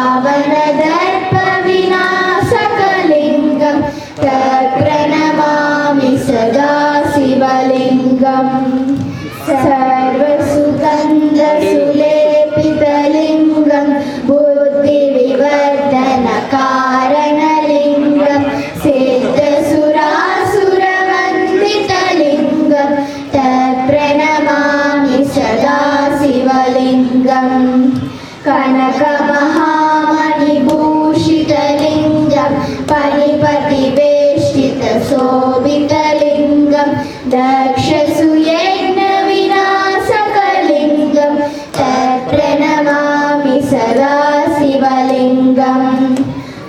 पावनदर्पविनाशकलिङ्गं तत्प्रणमामि सदा शिवलिङ्गं सर्वसुगन्धसुलेपितलिङ्गं बुद्धिविवर्धनकारणलिङ्गं सिद्धसुरासुरवन्दितलिङ्गं तत्प्रणमामि सदा शिवलिङ्गं कनकमहामणिभूषितलिङ्गं पणिपतिवेष्टितशोभितलिङ्गं दक्षसुयज्ञविनाशकलिङ्गं तत्प्रणमामि सदा शिवलिङ्गं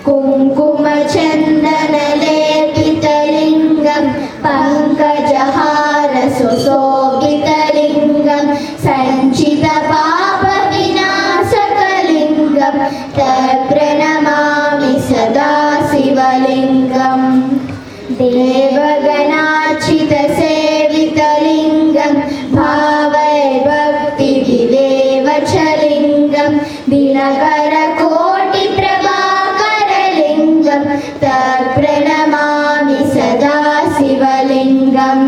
कुङ्कुमचन्दनलेपितलिङ्गं पङ्कजहारसुशोभितलिङ्गं सञ्चितपापविनाशकलिङ्गं तत्प्रणमामि सदा शिवलिङ्गं देवगणार्चितसेवितलिङ्गं भावैर्भक्तिविलेवचलिङ्गं दिनकरकोटिप्रभाकरलिङ्गं तत्प्रणमामि सदा शिवलिङ्गम्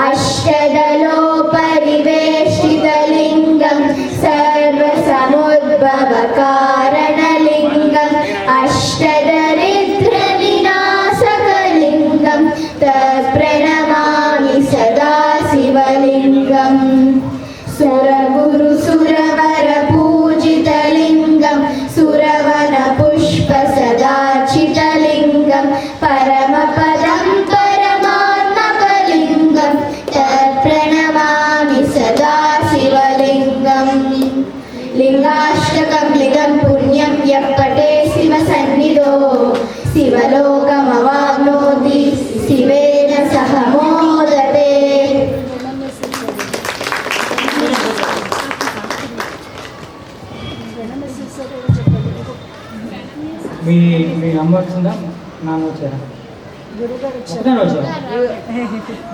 अष्टदलोपरिवेष्टितलिङ्गं सर्वसमुद्भवकारणलिङ्गम् अष्टदरिद्रविनाशकलिङ्गं तत्प्रणमामि सदा शिवलिङ्गं सुरगुरुसुरवरपूजितलिङ्गं सुरवनपुष्पसदार्चितलिङ्गं परमपदं परमात्मकलिङ्गं तत्प्रणमामि सदा शिवलिङ्गं लिङ्गाष्टकं लिङ्गं पुण्यं यः पठे शिवसन्निधौ शिवलोकमवाप्नोति शिवेन सह मोदते। మీ అమ్మ వచ్చిందా నాన్న వచ్చారా?